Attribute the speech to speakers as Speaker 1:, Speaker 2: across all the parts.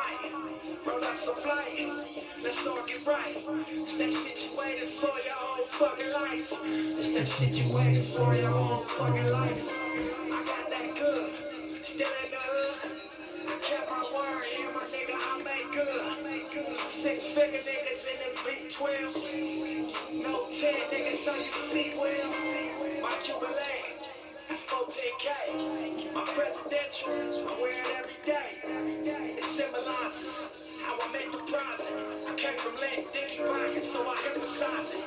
Speaker 1: mic. Roll out some flight. Let's all get right. It's that shit you waited for your whole fucking life. It's that shit you waited for your whole fucking life. I got that good. Still in the hood. I kept my word. Yeah, my nigga, I made good. 6-figure niggas in them V12s. No 10 niggas on your seat well. My Cuban leg. That's 14K. My presidential, I wear it every day. It symbolizes how I make the profit. I came from letting Dickie pockets, so I emphasize it.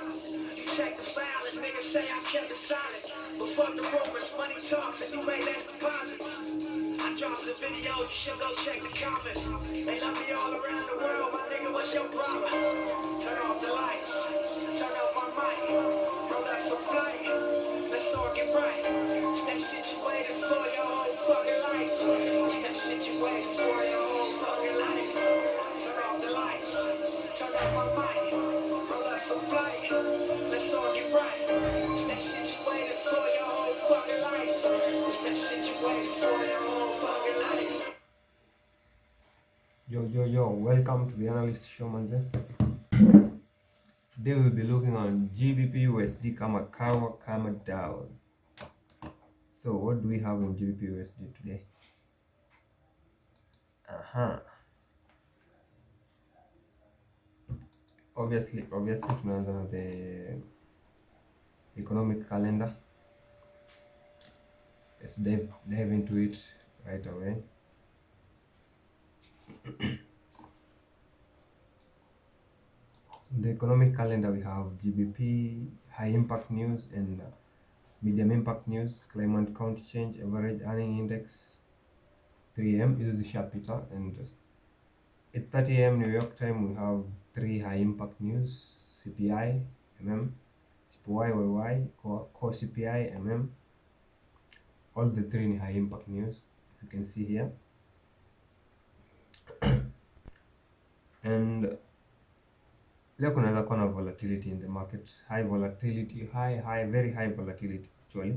Speaker 1: You check the file and niggas say I kept it silent. But fuck the rumors, money talks, and you made less deposits. I dropped some videos, you should go check the comments. They love me all around the world, my nigga, what's your problem? Turn off the lights, turn up my mic, roll out some flight. Let's all get right. It's that shit you waited for your whole fucking life. It's that shit you waited for your whole fucking life. Turn off the lights. Turn up my mic. Roll out some flight. Let's all get right. It's that shit you waited for your whole fucking life. It's that shit you waited for your whole fucking life.
Speaker 2: Yo, welcome to the Analyst show, manze. Today we'll be looking on GBP USD kama kawa kama down. So what do we have in GBP USD today? Obviously tunaanza na the economic calendar. Let's dive into it right away. In the economic calendar, we have GBP, high impact news and medium impact news, climate count change, average earning index. 3 a.m. is the sharp hitter, and at 30 a.m. New York time we have 3 high impact news: CPI, SPY, YY, core CPI, all the 3 in high impact news, if you can see here. And leo kunaweza kuwa na volatility in the market, high volatility, very high volatility actually,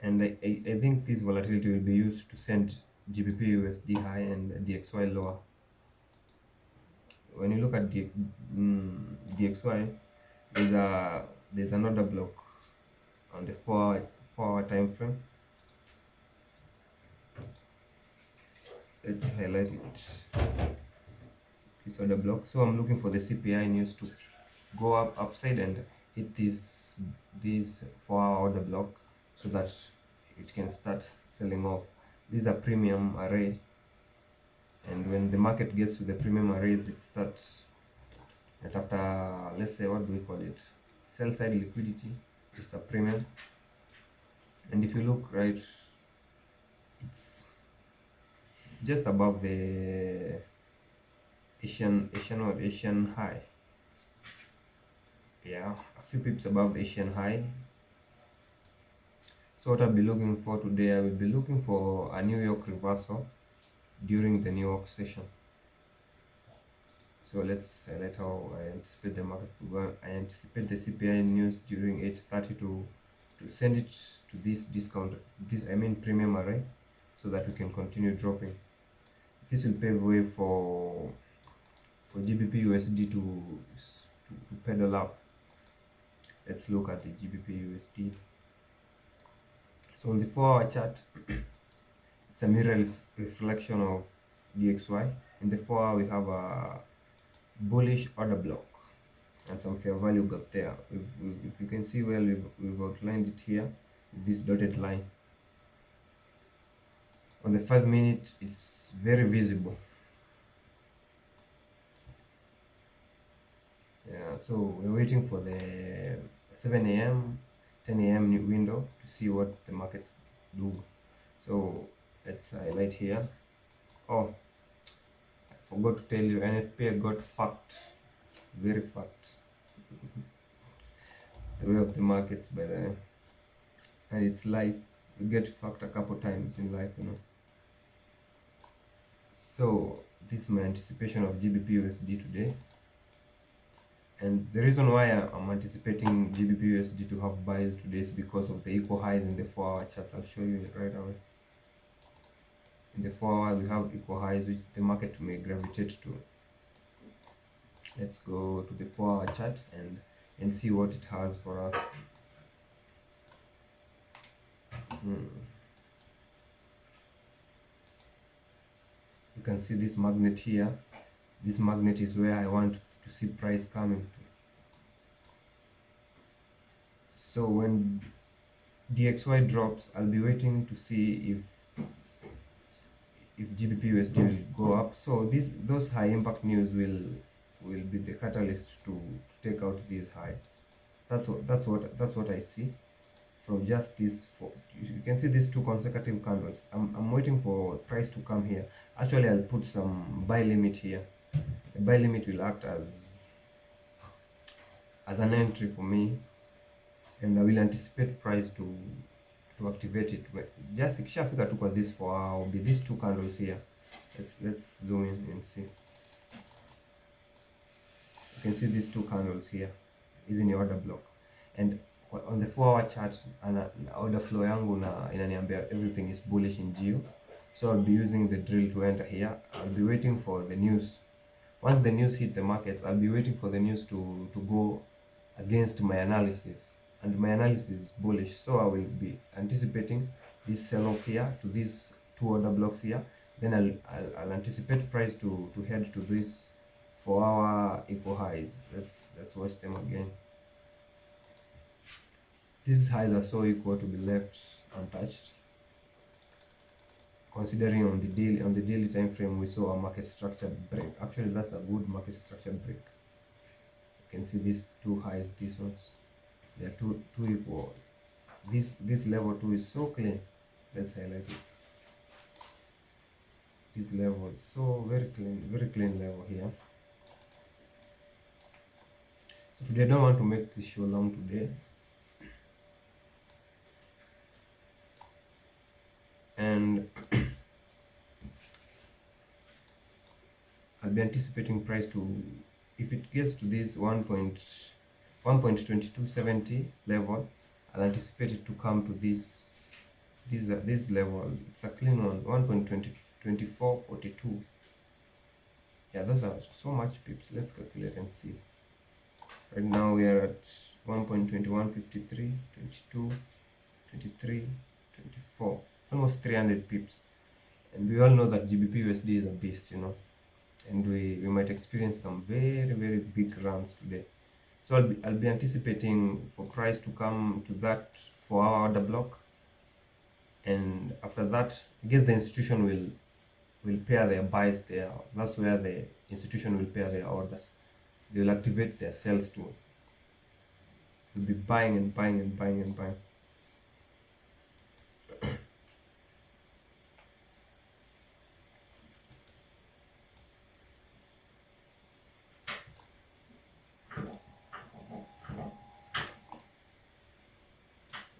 Speaker 2: and I think this volatility will be used to send GBP USD high and DXY lower. When you look at DXY, there's another block on the 4-hour time frame. Let's highlight it. This other block. So I'm looking for the CPI news to go upside and hit this 4-hour order block so that it can start selling off. These are premium array, and when the market gets to the premium arrays, it starts at after, let's say, what do we call it, sell side liquidity. It's a premium, and if you look right, it's just above the Asian high. Yeah, a few pips above Asian high. So what I'll be looking for today, I will be looking for a New York reversal during the New York session. So let's highlight how I anticipate the markets to go. I anticipate the CPI news during 8:30 to send it to this premium array, so that we can continue dropping. This will pave way for GBP USD to pedal up. Let's look at the GBP USD. So on the 4-hour chart, it's a mirror reflection of DXY. In the 4-hour, we have a bullish order block and some fair value gap there. If you can see well, we've outlined it here with this dotted line. On the 5-minute, it's very visible. Yeah, so we're waiting for the 7 a.m. 10 a.m. new window to see what the markets do. So let's highlight here. Oh, I forgot to tell you, NFP got fucked, very fucked. The way of the markets, by the way, and it's life. You get fucked a couple times in life, you know. So this is my anticipation of GBP USD today. And the reason why I'm anticipating GBP USD to have buys today is because of the equal highs in the 4-hour charts. I'll show you it right away. In the 4 hours, we have equal highs which the market may gravitate to. Let's go to the 4-hour chart and see what it has for us. You can see this magnet here. This magnet is where I want to see price coming to. So when DXY drops, I'll be waiting to see if GBP USD will go up. So those high impact news will be the catalyst to take out these high. That's what I see from just this. You can see these 2 consecutive candles. I'm waiting for price to come here. Actually, I'll put some buy limit here. The buy limit will act as an entry for me, and I will anticipate price to activate it. Just ikishafika tu kwa this 4 hour will be these 2 candles here. Let's zoom in and see. You can see these 2 candles here is in the order block, and on the 4-hour chart order flow yangu inaniambia everything is bullish in GU. So I'll be using the drill to enter here. I'll be waiting for the news. Once the news hit the markets, I'll be waiting for the news to go against my analysis, and my analysis is bullish. So I will be anticipating this sell-off here to these 2 order blocks here. Then I'll anticipate price to head to this 4-hour equal highs. Let's watch them again. These highs are so equal to be left untouched. Considering on the daily time frame we saw a market structure break. Actually, that's a good market structure break. You can see these 2 highs, these ones. They are two equal. This level 2 is so clean. Let's highlight it. This level is so very clean level here. So today I don't want to make this show long today. And I'll be anticipating price to, if it gets to this 1.2270 level, I'll anticipate it to come to this level. It's a clean one, 1.2442. Yeah, those are so much pips. Let's calculate and see. Right now we are at 1.2153, 22, 23, 24. Almost 300 pips, and we all know that GBP USD is a beast, and we might experience some very big runs today. So I'll be anticipating for price to come to that 4-hour order block, and after that, I guess the institution will pair their buys there. That's where the institution will pair their orders. They will activate their sales too. We'll be buying and buying and buying and buying.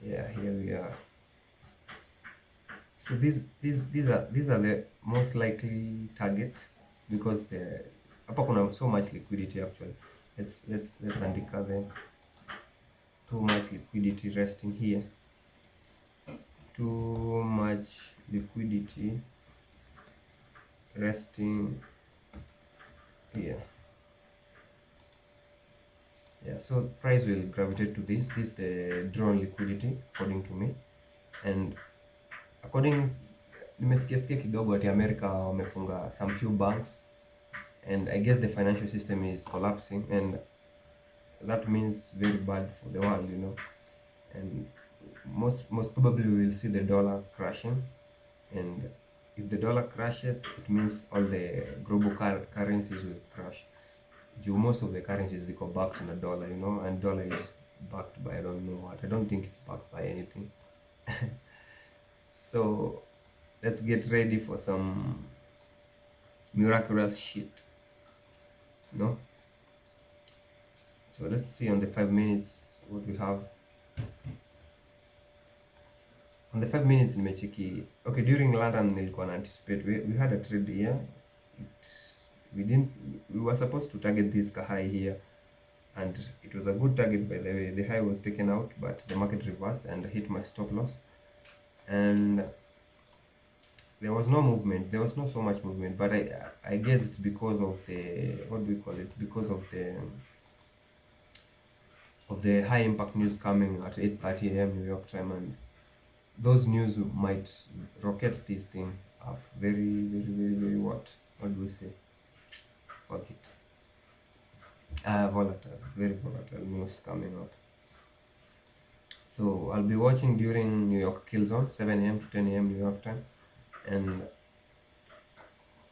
Speaker 2: Yeah, here we are. So these are the most likely target, because hapa kuna so much liquidity actually. Let's andika them. Too much liquidity resting here. Too much liquidity resting here. Yeah, so price will gravitate to this. This is the drawn liquidity according to me, and nimesikia kidogo ati America wamefunga some few banks, and I guess the financial system is collapsing, and that means very bad for the world, and most probably we will see the dollar crashing, and if the dollar crashes, it means all the global currencies will crash. Most of the currencies go backed in a dollar, and dollar is backed by I don't know what. I don't think it's backed by anything. So let's get ready for some miraculous shit. So let's see on the 5 minutes what we have. On the 5 minutes nimecheki. Okay, during London nilikuwa na anticipate we had a trade here. We were supposed to target this high here, and it was a good target, by the way. The high was taken out, but the market reversed and hit my stop loss, and there was no movement. There was not so much movement, but I guess it's because of the, what do we call it? Because of the high impact news coming at 8:30 a.m. New York time, and those news might rocket this thing up very what do we say? Fuck it. Volatile, very volatile news coming up. So I'll be watching during New York kill zone, 7 a.m. to 10 a.m. New York time, and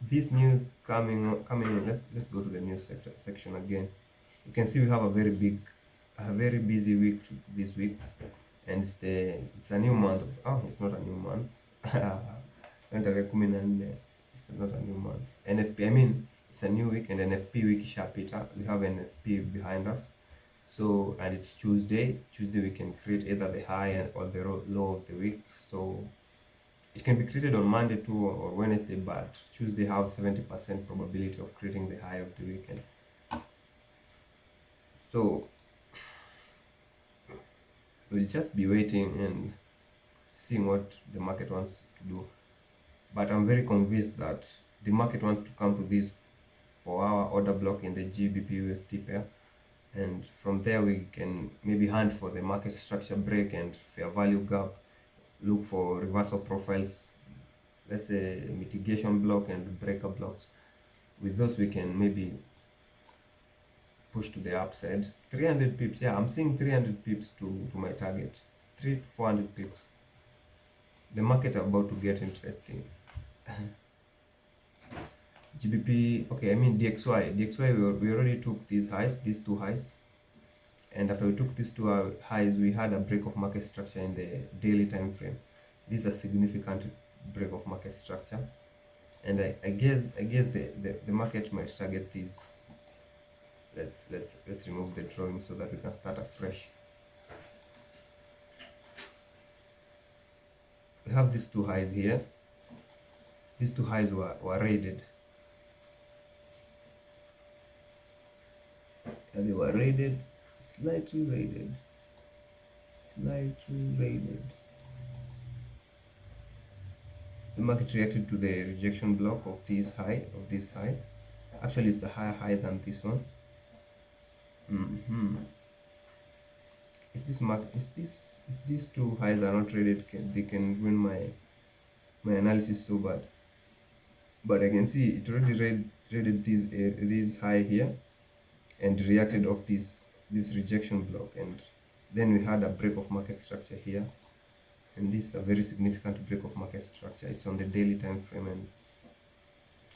Speaker 2: this news coming in. Let's go to the news section again. You can see we have a very busy week this week, and it's a new month. Oh, it's not a new month. It's not a new month. NFP, I mean, it's a new week, and NFP week shapita. We have NFP behind us. So, and it's Tuesday. Tuesday we can create either the high or the low of the week. So it can be created on Monday too or Wednesday, but Tuesday have 70% probability of creating the high of the weekend. So we'll just be waiting and seeing what the market wants to do. But I'm very convinced that the market wants to come to this 4-hour order block in the GBP USD pair, and from there we can maybe hunt for the market structure break and fair value gap, look for reversal profiles, let's say mitigation block and breaker blocks. With those we can maybe push to the upside. 300 pips, yeah, I'm seeing 300 pips to my target, 300 to 400 pips. The market are about to get interesting. GBP, okay, I mean DXY, we already took these two highs, and after we took these two highs, we had a break of market structure in the daily time frame. This is a significant break of market structure, and I guess the market might target these. Let's remove the drawing so that we can start afresh. We have these two highs here. These two highs were raided. And they were raided, slightly raided. The market reacted to the rejection block of this high. Actually, it's a higher high than this one. If these two highs are not raided, they can ruin my analysis so bad. But I can see it already raided this high here and reacted off this rejection block, and then we had a break of market structure here, and this is a very significant break of market structure. It's on the daily time frame, and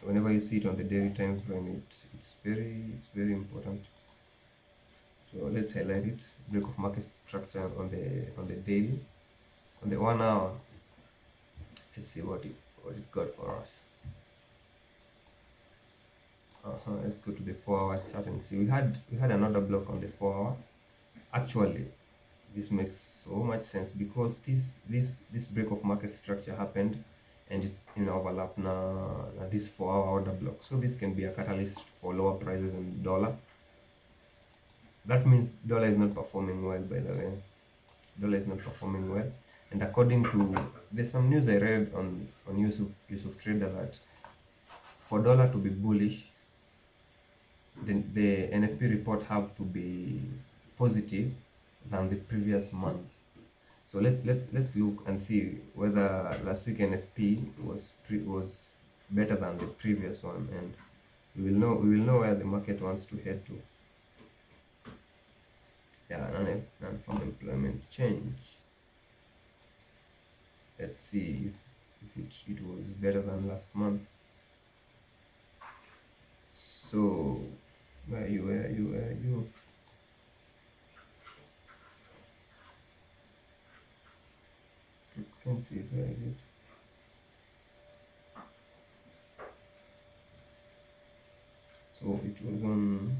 Speaker 2: whenever you see it on the daily time frame, it's very important. So let's highlight it. Break of market structure on the daily. On the 1 hour, let's see what it got for us. Let's go to the 4-hour chart and see. We had another block on the 4-hour. Actually, this makes so much sense because this break of market structure happened, and it's in overlap now this 4-hour order block. So this can be a catalyst for lower prices in dollar. That means dollar is not performing well, by the way. Dollar is not performing well. And according to, there's some news I read on Yusuf Trader that for dollar to be bullish, then the NFP report have to be positive than the previous month. So let's look and see whether last week NFP was better than the previous one, and we will know where the market wants to head to. Yeah, non-farm employment change. Let's see if it was better than last month. So where are you? You can see it, where is it? So it was on.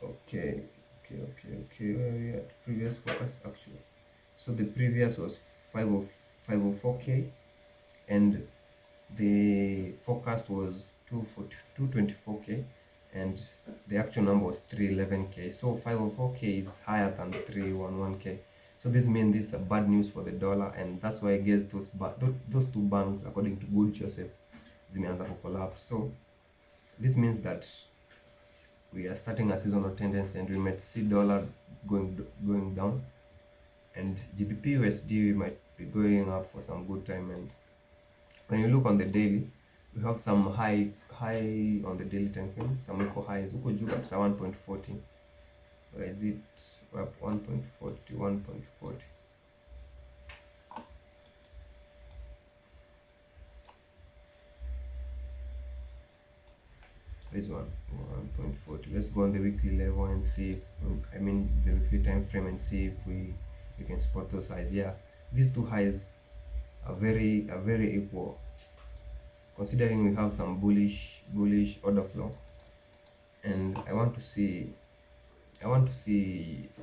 Speaker 2: Okay, where are we at? Previous forecast actually. So the previous was 504k, and the forecast was 224k, and the actual number was 311k. So 504k is higher than 311k. So this means this is a bad news for the dollar, and that's why I guess those two banks, according to Good Joseph, zimeanza to collapse. So this means that we are starting a seasonal tendency, and we might see dollar going down, and GBP USD might be going up for some good time. And when you look on the daily, we have some high on the daily time frame, some equal highs. Huko juu kabisa 1.40. Where is it? Up 1.40, 1.40. This one 1.40. Let's go on the weekly level and see if the weekly time frame, and see if we can spot those highs. Yeah, these two highs are very equal, considering we have some bullish order flow, and I want to see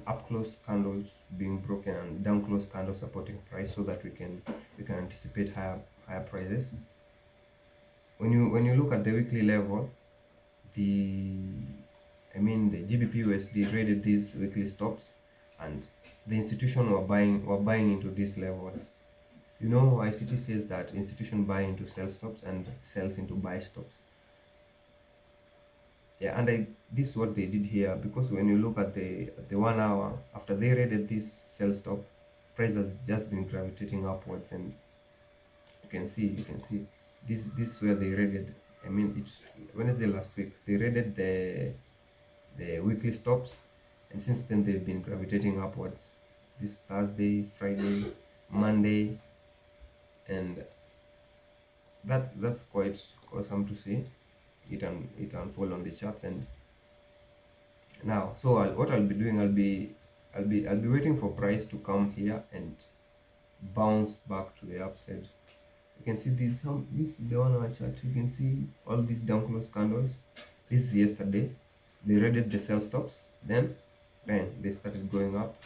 Speaker 2: up close candles being broken and down close candles supporting price, so that we can anticipate higher prices. When you look at the weekly level, the GBP USD rated these weekly stops, and the institution were buying into these levels. You know, ICT says that institution buy into sell stops and sells into buy stops. Yeah, and this is what they did here, because when you look at the 1 hour after they rated this sell stop, price has just been gravitating upwards, and you can see this is where they rated. It's Wednesday last week they rated the weekly stops, and since then they've been gravitating upwards. This Thursday, Friday, Monday, and that's quite awesome to see it unfold on the charts. And now, so what I'll be doing, I'll be waiting for price to come here and bounce back to the upside. You can see this is the 1 hour chart. You can see all these down close candles. This is yesterday. They rated the sell stops, then bang, they started going up.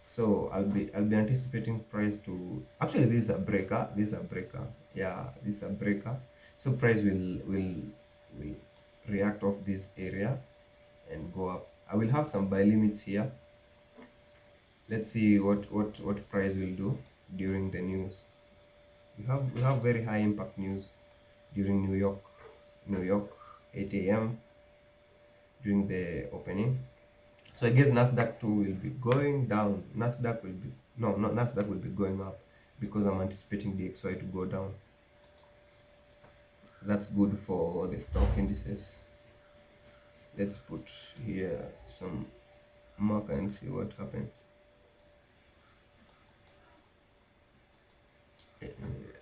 Speaker 2: So I'll be anticipating price to, actually this is a breaker. Yeah, this is a breaker. So price will react off this area and go up. I will have some buy limits here. Let's see what price will do during the news. We have very high impact news during New York 8 a.m. during the opening. So I guess Nasdaq too will be going down. Nasdaq will be going up, because I'm anticipating the XY to go down. That's good for the stock indices. Let's put here some marker and see what happens.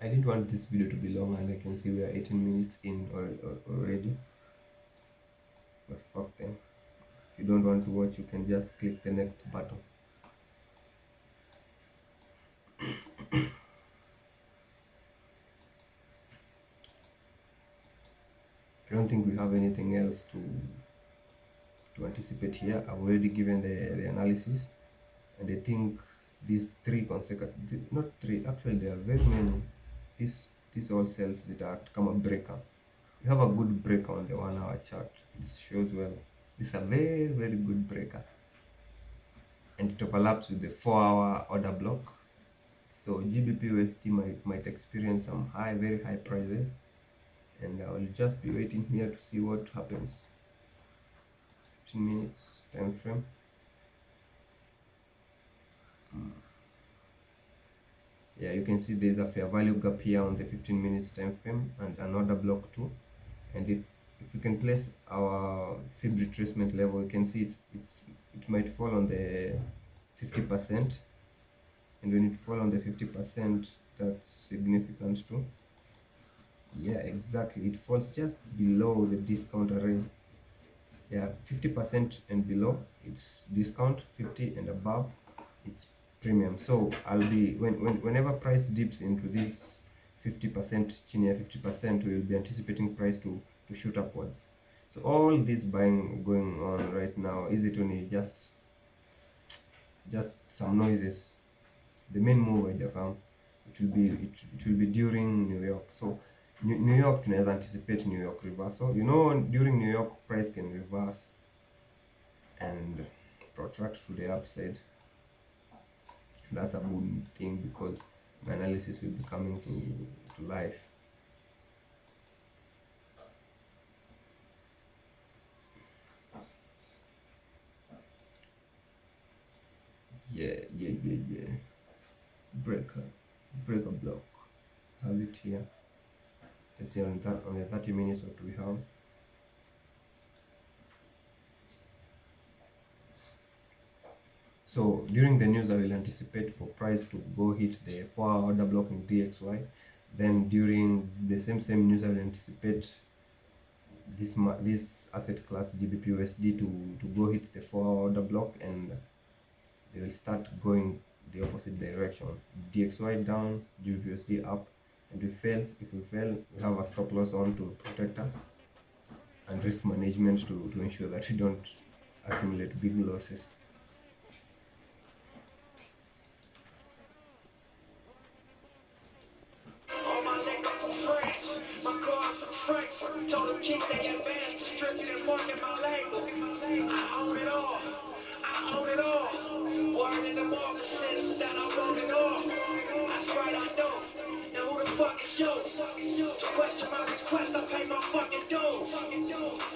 Speaker 2: I didn't want this video to be long, and I can see we are 18 minutes in already. But fuck them. If you don't want to watch, you can just click the next button. I don't think we have anything else to anticipate here. I've already given the analysis, and I think these three consecutive, not three, actually there are very many. These all cells that are come a breaker. You have a good breaker on the 1 hour chart. It shows well. It's a very good breaker, and it overlaps with the 4 hour order block. So GBP USD might experience some very high prices, and I will just be waiting here to see what happens. 15 minutes time frame. Yeah, you can see there's a fair value gap here on the 15 minutes time frame, and an order block too. And if we can place our fib retracement level, you can see it might fall on the 50%, and when it fall on the 50%, that's significant too. Yeah, exactly, it falls just below the discount array. Yeah, 50% and below it's discount, 50 and above it's premium. So I'll be whenever price dips into this 50%, chini 50%, we'll be anticipating price to shoot upwards. So all this buying going on right now, is it only just some noises? The main move will come. It will be during New York. So New York, tunaweza anticipate New York reversal. You know, during New York, price can reverse and protract to the upside. That's a good thing because my analysis will be coming to life. Yeah. Breaker, breaker block. Have it here. Let's see on the 30 minutes what we have. So during the news, I will anticipate for price to go hit the 4-hour order block in DXY. Then during the same news, I will anticipate this asset class GBP/USD to go hit the 4-hour order block, and they will start going the opposite direction. DXY down, GBP/USD up, and if we fail, we have a stop loss on to protect us, and risk management to ensure that we don't accumulate big losses.
Speaker 1: All my niggas from France, my cars from Frankfurt. Told them keep they advance, distribute and market my label. I own it all. I own it all. Word in the offices that I own it all. That's right, I don't. Now who the fuck is you? To question my request, I pay my fucking dues.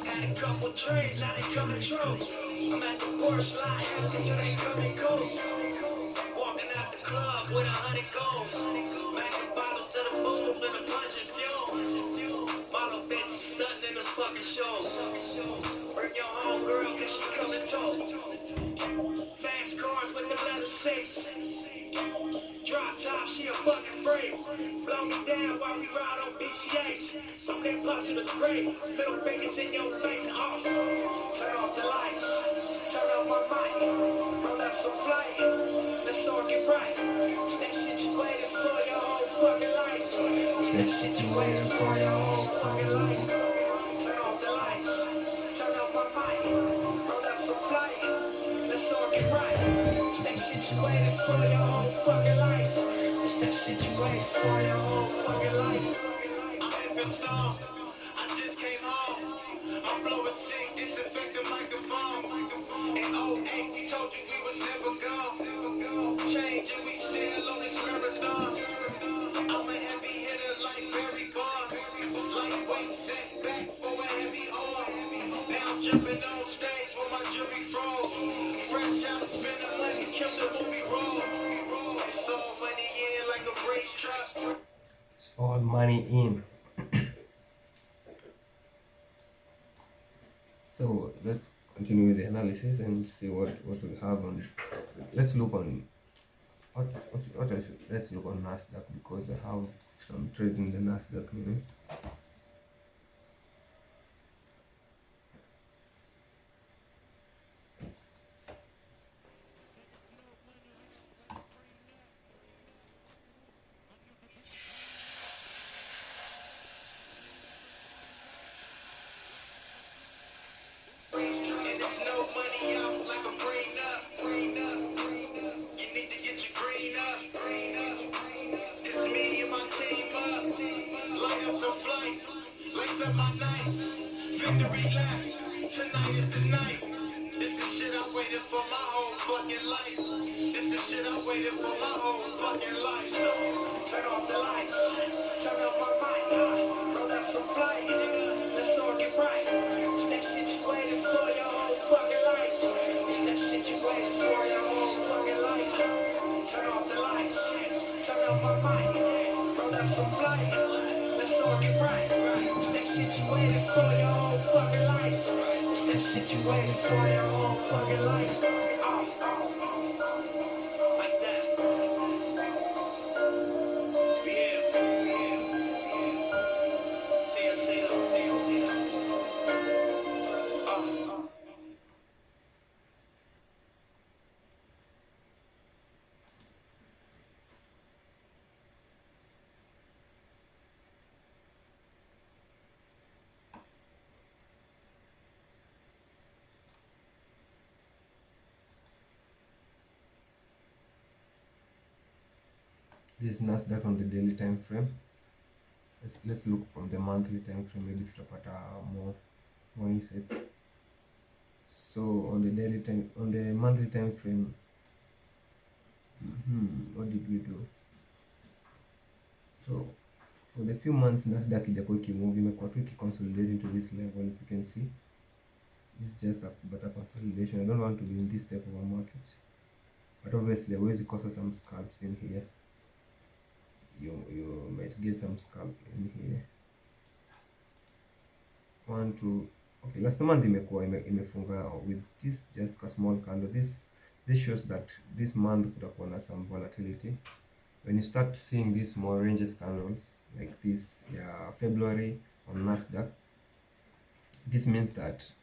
Speaker 1: Had a couple dreams, now they coming true. I'm at the worst line, asking you they coming cool. Walking out the club with 100 goals. Macking bottles to the booth and a punch and fuel. Model bitch stunting in the fucking shows. Bring your homegirl cause she coming too. Fast cars with the leather seats. Drop top, she a fucking freak. Blow me down while we ride on BCH. I'm that bus in the grave. Middle fingers in your face. Turn off the lights. Turn up my mic. Roll out some flight. Let's all get right. It's that shit you waited for your whole fucking life. It's that shit you waited for your whole fucking life. Turn off the lights. Turn up my mic. Roll out some flight. Let's all get right. It's that shit you waited for your whole fucking life. It's that shit you waited for your whole fucking life. I'm in storm. I just came home. My flow is sick, disinfect the microphone. In '08, we told you we was never gone. Changing, we still on this marathon. I'm a heavy hitter like Barry Bonds. Lightweight set back for a heavy arm. Now I'm jumping on stage for my jury froze. Fresh out, spin the money, kill the movie roll. It's all money in like a race truck.
Speaker 2: It's all money in. So let's continue with the analysis and see what we have on. Let's look on what else? Let's look on Nasdaq because I have some trades in the Nasdaq.
Speaker 1: And there's no money out like a prenup. You need to get your green up. It's me and my team up. Light up the flight. Lights up my nights. Victory lap. Tonight is the night. This is shit I waited for my whole fucking life. This is shit I waited for my whole fucking life. Turn off the lights. Turn up my mic. Roll out some flight. Let's all get right. It's that shit you waited for your whole fucking life. It's that shit you waited for your whole fucking life. Turn off the lights. Turn up my mic. Roll out some flight. Let's all get right. It's that shit you waited for your whole fucking life. It's that shit you waited for your whole fucking life. Like that. Yeah. TLC though.
Speaker 2: This is Nasdaq on the daily time frame. Let's look from the monthly time frame, maybe tutapata more insights. So on the monthly time frame, What did we do? So for the few months Nasdaq ijakuwa ikimove, imekuwa tu ikiconsolidate into this level. If you can see, this is just a better consolidation. I don't want to be in this type of a market, but obviously always cause some scalps in here. You might get some scalp in here. One, two. Okay, last month imekuwa imefunga with this just a small candle. This shows that this month kutakuwa na some volatility. When you start seeing these more ranges candles like this, February on Nasdaq, this means that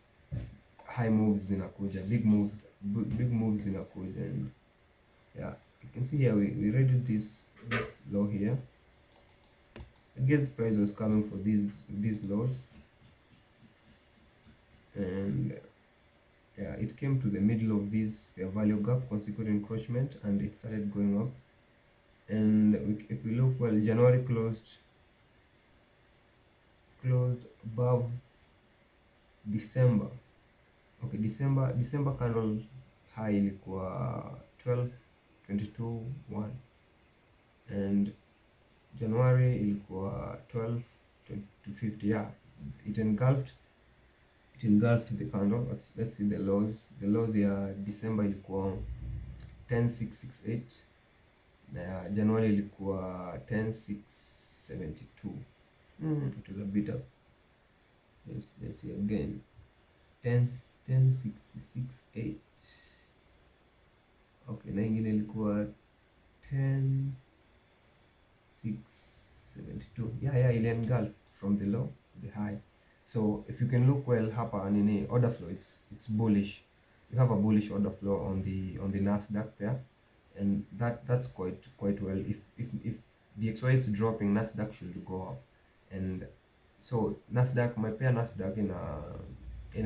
Speaker 2: high moves zinakuja, big moves zinakuja. And yeah, you can see here we rated this low here. I guess price was coming for these lows, and yeah, it came to the middle of this fair value gap, consequent encroachment, and it started going up. And if we look, well, January closed above December. Okay, December candle high ilikuwa 12.22.1, and January ilikuwa 12.50. Yeah, it engulfed the candle. Let's see the lows. The lows ya December ilikuwa 10.668 na January ilikuwa 10.672. It was a bit up. Let's see again. 10.668. Okay, na ingine ilikuwa 10.672. Yeah, ile engulf from the low to the high. So if you can look well hapa nini order flow, it's bullish. You have a bullish order flow on the Nasdaq pair, and that's quite well. If DXY is dropping, Nasdaq should go up. And so Nasdaq, my pair Nasdaq in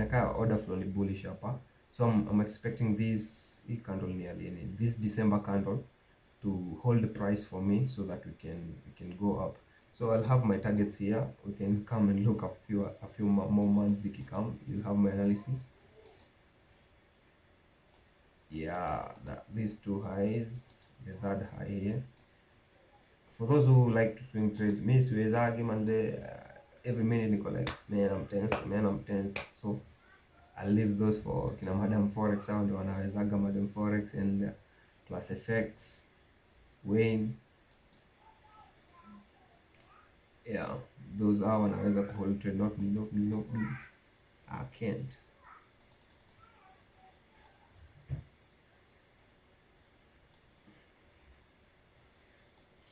Speaker 2: a kind of order flow ni bullish hapa. So I'm expecting this candle nearly this December candle to hold the price for me so that we can go up. So I'll have my targets here. We can come and look a few more months zikikam. You'll have my analysis. Yeah, these two highs, the third high here. For those who like to swing trades, me siwezagi manze, every minute niko like, man I'm tense. So I'll leave those for kina Madam Forex. Hao ndio wanawezaga Madam Forex and Plus FX, Wayne. Yeah, those are wanaweza kuhold trade, not me. I can't.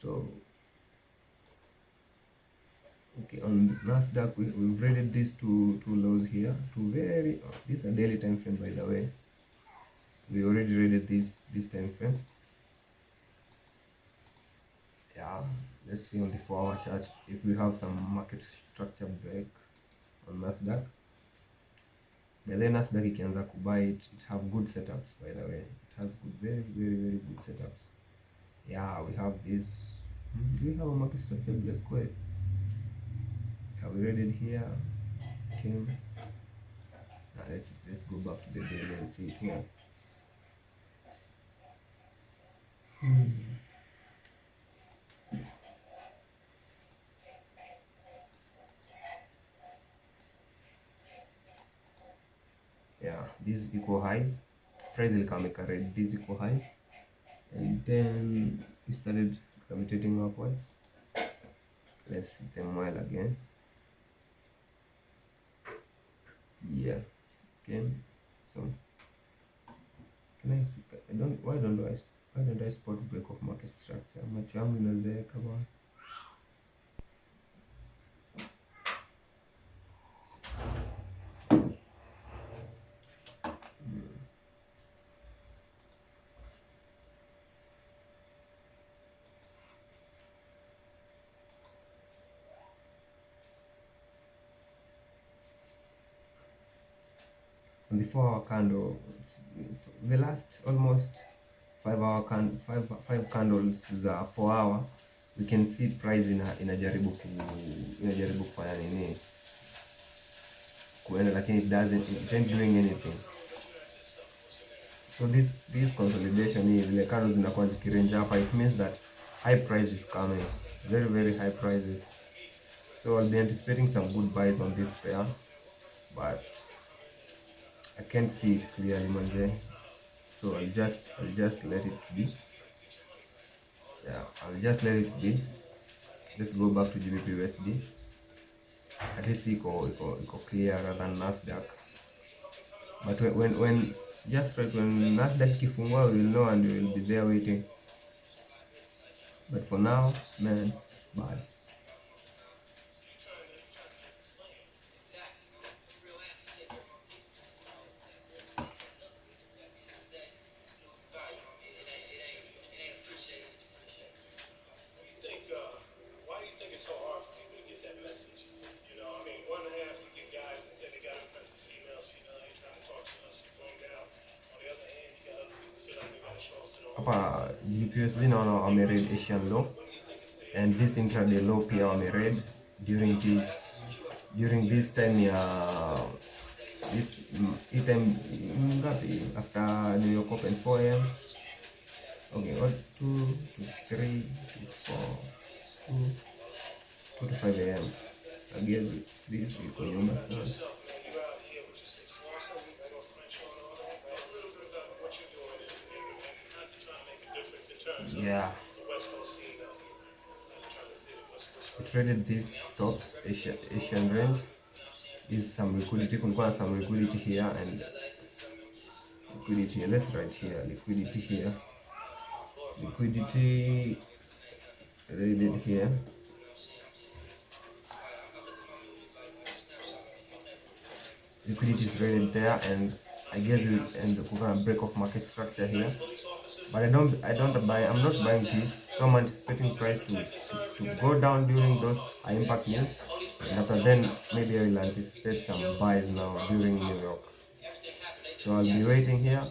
Speaker 2: So okay, on Nasdaq we've rated these two lows here, these are daily time frame, by the way. We already rated this time frame. Yeah, let's see on the 4-hour chart if we have some market structure break on Nasdaq. But then Nasdaq ikianza kubuy it have good setups, by the way. It has good, very good setups. Yeah, we have this. Do we have a market structure break? Yeah, we rated here. Came. Now let's go back to the daily and see it here. Yeah, these equal highs. Price will come red these equal highs, and then we started gravitating upwards. Let's hit them well again. Yeah, again. So why don't I spot break of market structure? Macho yangu inazeeka bwana. On the 4-hour candle, the last almost 5 candles za 4 hour, we can see price inajaribu kufanya nini kuenda, lakini it ain't doing anything. So So this consolidation hii vile candles zinakuwa zikirange hapa, it means that high price is coming, very very high prices. So I'll be anticipating some good buys on this pair, but I can't see it clearly, manje. So I'll just let it be. Yeah, I'll just let it be. Let's go back to GBP USD. At least iko clearer than Nasdaq. But when just right when Nasdaq kifungua, we will know and we will be there waiting. But for now, man, bye.
Speaker 1: Why do you think it's so hard for people to get that message? You know, I mean, one half you get guys that say they got to impress the females, you know, they trying to talk to us, you're going down. On the other hand, you got other people feel like they got to show up to the
Speaker 2: Hapa GPUSD naona wameread Asian low, and this intraday low pia wameread during this time ya this time ngapi after New York Open 4 AM. Okay, 1, 2 to 3 to 4 2 to 5 AM. I guess this is for you. Yeah. We traded these stops, Asian range. Is some liquidity, kulikuwa some liquidity here and liquidity here. Let's write here, liquidity here. Liquidity rated here. Liquidity is rated there, and I guess we're gonna break off market structure here. But I'm not buying this. So I'm anticipating price to go down during those high impact news, and after then maybe I will anticipate some buys now during New York. So I'll be waiting here.